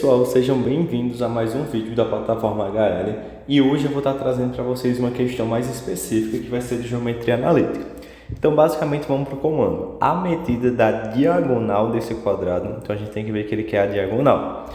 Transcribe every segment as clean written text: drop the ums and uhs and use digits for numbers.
Pessoal, sejam bem-vindos a mais um vídeo da plataforma HL e hoje eu vou estar trazendo para vocês uma questão mais específica que vai ser de geometria analítica. Então, basicamente, vamos para o comando. A medida da diagonal desse quadrado, então a gente tem que ver que ele quer a diagonal.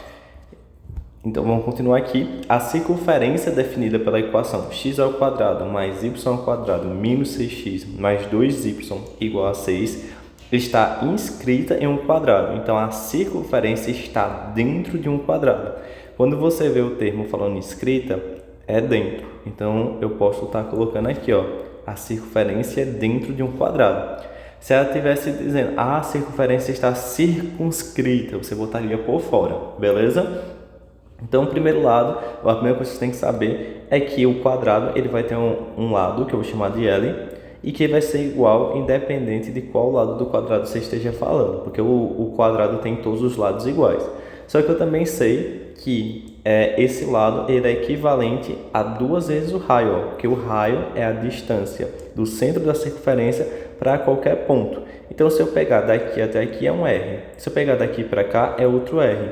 Então, vamos continuar aqui. A circunferência definida pela equação x ao quadrado mais y ao quadrado menos 6x mais 2y igual a 6 está inscrita em um quadrado. Então, a circunferência está dentro de um quadrado. Quando você vê o termo falando inscrita, é dentro. Então, eu posso estar colocando aqui, ó, a circunferência é dentro de um quadrado. Se ela estivesse dizendo, a circunferência está circunscrita, você botaria por fora, beleza? Então, o primeiro lado, a primeira coisa que você tem que saber é que o quadrado ele vai ter um lado, que eu vou chamar de L, e que vai ser igual independente de qual lado do quadrado você esteja falando, porque o quadrado tem todos os lados iguais. Só que eu também sei que esse lado ele é equivalente a 2 vezes o raio, ó, porque o raio é a distância do centro da circunferência para qualquer ponto. Então, se eu pegar daqui até aqui é um R, se eu pegar daqui para cá é outro R.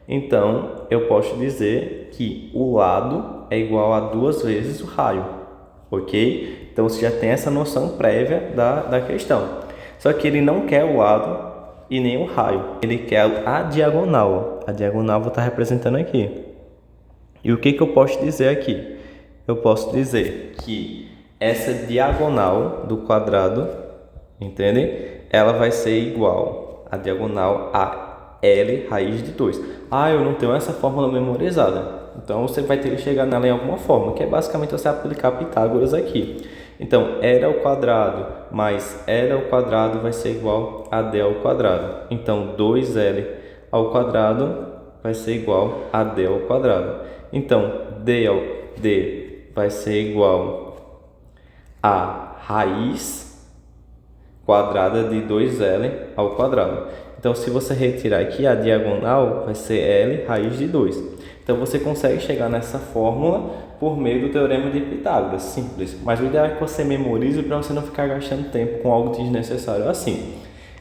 Então, eu posso dizer que o lado é igual a 2 vezes o raio, ok? Então, você já tem essa noção prévia da questão. Só que ele não quer o lado e nem o raio, ele quer a diagonal. A diagonal eu vou estar representando aqui. E o que eu posso dizer aqui? Eu posso dizer que essa diagonal do quadrado, entende? Ela vai ser igual a diagonal a L raiz de 2. Eu não tenho essa fórmula memorizada. Então, você vai ter que chegar nela em alguma forma, que é basicamente você aplicar Pitágoras aqui. Então, L ao quadrado mais L ao quadrado vai ser igual a D ao quadrado. Então, 2L ao quadrado vai ser igual a D ao quadrado. Então, D vai ser igual a raiz quadrada de 2L ao quadrado. Então, se você retirar aqui a diagonal, vai ser L raiz de 2. Então, você consegue chegar nessa fórmula por meio do teorema de Pitágoras, simples. Mas o ideal é que você memorize para você não ficar gastando tempo com algo desnecessário assim.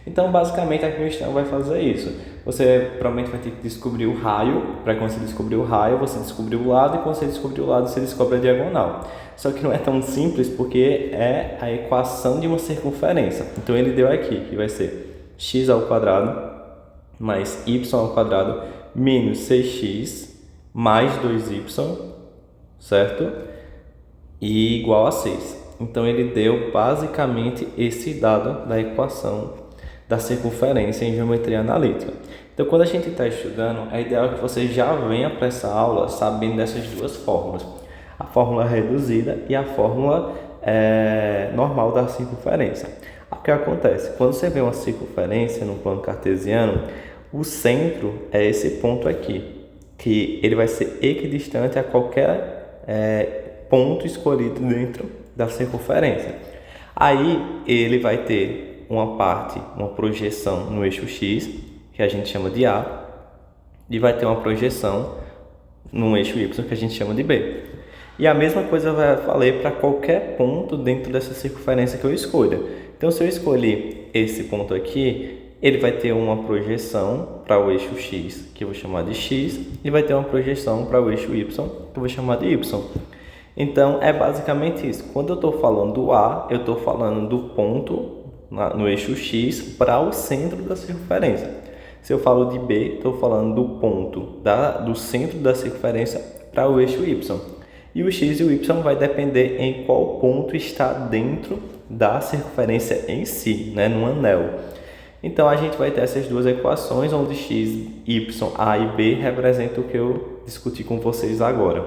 Então, basicamente, a questão vai fazer isso. Você provavelmente vai ter que descobrir o raio. Para quando você descobrir o raio, você descobrir o lado. E quando você descobrir o lado, você descobre a diagonal. Só que não é tão simples porque é a equação de uma circunferência. Então, ele deu aqui, que vai ser x ao quadrado mais y ao quadrado menos 6x mais 2y, certo? E igual a 6. Então, ele deu basicamente esse dado da equação da circunferência em geometria analítica. Então, quando a gente está estudando, é ideal que você já venha para essa aula sabendo dessas duas fórmulas. A fórmula reduzida e a fórmula normal da circunferência. O que acontece? Quando você vê uma circunferência no plano cartesiano, o centro é esse ponto aqui, que ele vai ser equidistante a qualquer ponto escolhido dentro da circunferência. Aí ele vai ter uma projeção no eixo X, que a gente chama de A, e vai ter uma projeção no eixo Y, que a gente chama de B. E a mesma coisa eu falei para qualquer ponto dentro dessa circunferência que eu escolha. Então, se eu escolher esse ponto aqui, ele vai ter uma projeção para o eixo X, que eu vou chamar de X, e vai ter uma projeção para o eixo Y, que eu vou chamar de Y. Então, é basicamente isso. Quando eu estou falando do A, eu estou falando do ponto no eixo X para o centro da circunferência. Se eu falo de B, estou falando do ponto do centro da circunferência para o eixo Y. E o x e o y vai depender em qual ponto está dentro da circunferência em si, né, no anel. Então, a gente vai ter essas duas equações, onde x, y, a e b representam o que eu discuti com vocês agora.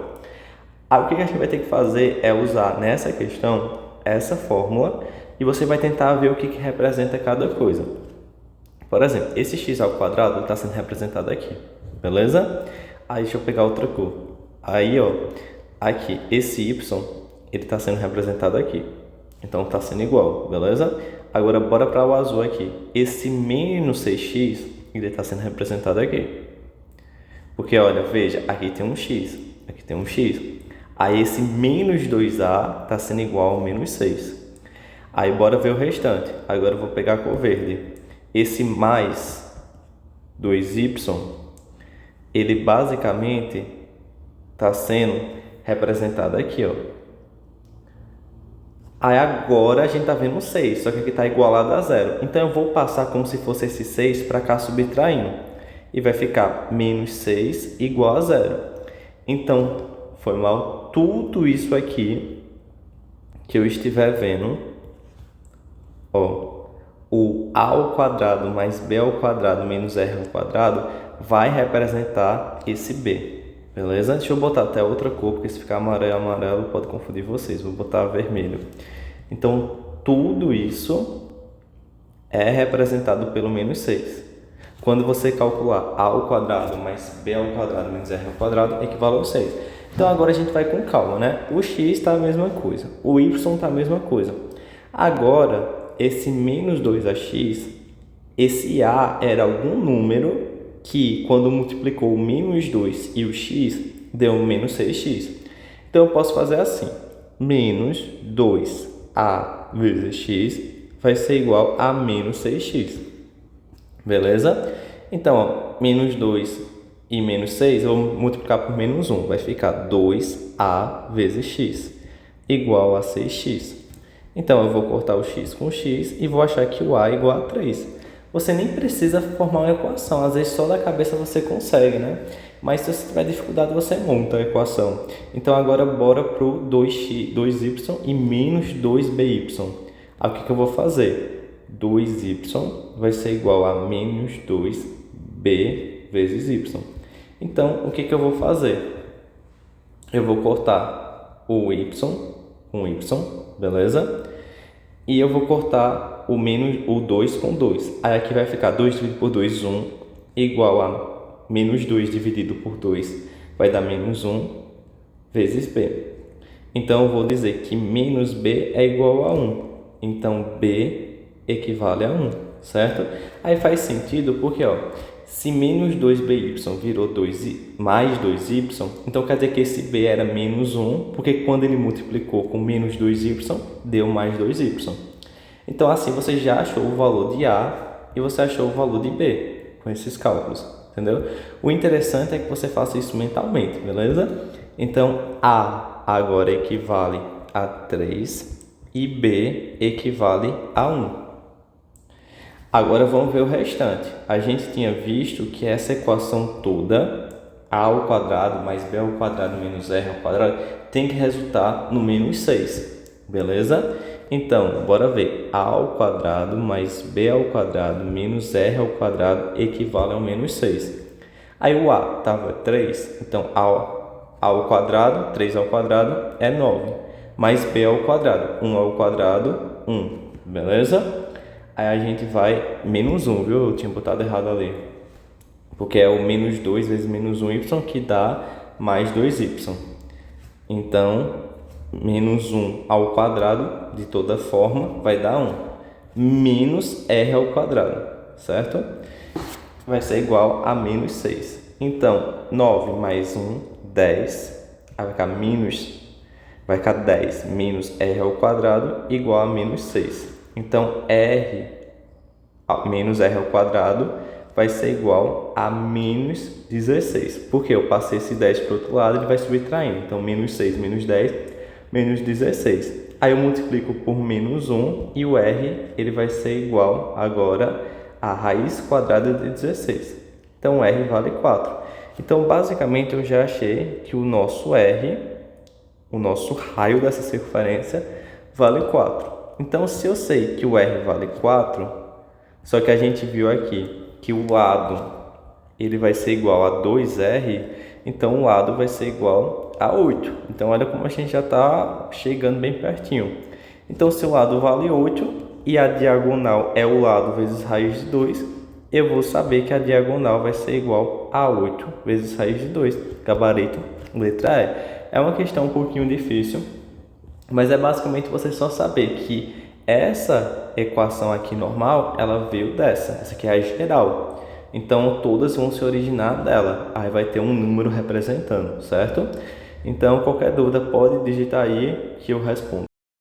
O que a gente vai ter que fazer é usar nessa questão essa fórmula e você vai tentar ver o que representa cada coisa. Por exemplo, esse x ao quadrado está sendo representado aqui, beleza? Aí, deixa eu pegar outra cor. Aí, ó, aqui, esse y, ele está sendo representado aqui. Então, está sendo igual, beleza? Agora, bora para o azul aqui. Esse menos 6x, ele está sendo representado aqui. Porque, olha, veja, aqui tem um x, aqui tem um x. Aí, esse menos 2a está sendo igual ao menos 6. Aí, bora ver o restante. Agora, eu vou pegar a cor verde. Esse mais 2y, ele basicamente está sendo representado aqui, ó. Aí agora a gente está vendo 6, só que aqui está igualado a 0. Então eu vou passar como se fosse esse 6 para cá subtraindo. E vai ficar menos 6 igual a 0. Então, foi mal, tudo isso aqui que eu estiver vendo, ó, o a ao quadrado mais b ao quadrado menos r ao quadrado vai representar esse b, beleza? Deixa eu botar até outra cor, porque se ficar amarelo pode confundir vocês. Vou botar vermelho. Então, tudo isso é representado pelo menos 6. Quando você calcular a ao quadrado mais b ao quadrado menos r ao quadrado, equivale a 6. Então, agora a gente vai com calma, né? O x está a mesma coisa, o y está a mesma coisa. Agora, esse menos 2ax, esse a era algum número que, quando multiplicou o menos 2 e o x, deu menos 6x. Então, eu posso fazer assim. Menos 2a vezes x vai ser igual a menos 6x. Beleza? Então, ó, menos 2 e menos 6, eu vou multiplicar por menos 1. Vai ficar 2a vezes x igual a 6x. Então, eu vou cortar o x com o x e vou achar que o a é igual a 3. Você nem precisa formar uma equação. Às vezes, só da cabeça você consegue, né? Mas se você tiver dificuldade, você monta a equação. Então, agora, bora para o 2y e menos 2by. Aí, o que eu vou fazer? 2y vai ser igual a menos 2b vezes y. Então, o que eu vou fazer? Eu vou cortar o y com y, beleza? E eu vou cortar o 2 com 2. Aí aqui vai ficar 2 dividido por 2, 1, igual a menos 2 dividido por 2, vai dar menos 1 vezes b. Então, eu vou dizer que menos b é igual a 1. Então, b equivale a 1, certo? Aí faz sentido porque, ó, se menos 2by virou 2 mais 2y, então quer dizer que esse b era menos 1, porque quando ele multiplicou com menos 2y, deu mais 2y. Então, assim, você já achou o valor de a e você achou o valor de b com esses cálculos, entendeu? O interessante é que você faça isso mentalmente, beleza? Então, a agora equivale a 3 e b equivale a 1. Agora vamos ver o restante. A gente tinha visto que essa equação toda, a ao quadrado mais b ao quadrado menos r ao quadrado, tem que resultar no menos 6, beleza? Então, bora ver. A ao quadrado mais b ao quadrado menos r ao quadrado equivale ao menos 6. Aí o a estava 3, então a ao quadrado, 3 ao quadrado é 9, mais b ao quadrado, 1 ao quadrado, 1, beleza? Aí a gente vai menos 1, viu? Eu tinha botado errado ali. Porque é o menos 2 vezes menos 1y que dá mais 2y. Então, menos 1 ao quadrado, de toda forma, vai dar 1. Menos r ao quadrado, certo? Vai ser igual a menos 6. Então, 9 mais 1, 10. Aí vai ficar 10 menos r ao quadrado igual a menos 6. Então, r menos r ao quadrado vai ser igual a menos 16. Porque eu passei esse 10 para o outro lado, ele vai subtraindo. Então, menos 6 menos 10, menos 16. Aí eu multiplico por menos 1 e o r ele vai ser igual agora a raiz quadrada de 16. Então, r vale 4. Então, basicamente, eu já achei que o nosso r, o nosso raio dessa circunferência, vale 4. Então, se eu sei que o r vale 4, só que a gente viu aqui que o lado ele vai ser igual a 2r, então o lado vai ser igual a 8. Então, olha como a gente já está chegando bem pertinho. Então, se o lado vale 8 e a diagonal é o lado vezes raiz de 2, eu vou saber que a diagonal vai ser igual a 8 vezes raiz de 2. Gabarito, letra E. É uma questão um pouquinho difícil, mas é basicamente você só saber que essa equação aqui normal, ela veio dessa. Essa aqui é a geral. Então, todas vão se originar dela. Aí vai ter um número representando, certo? Então, qualquer dúvida pode digitar aí que eu respondo.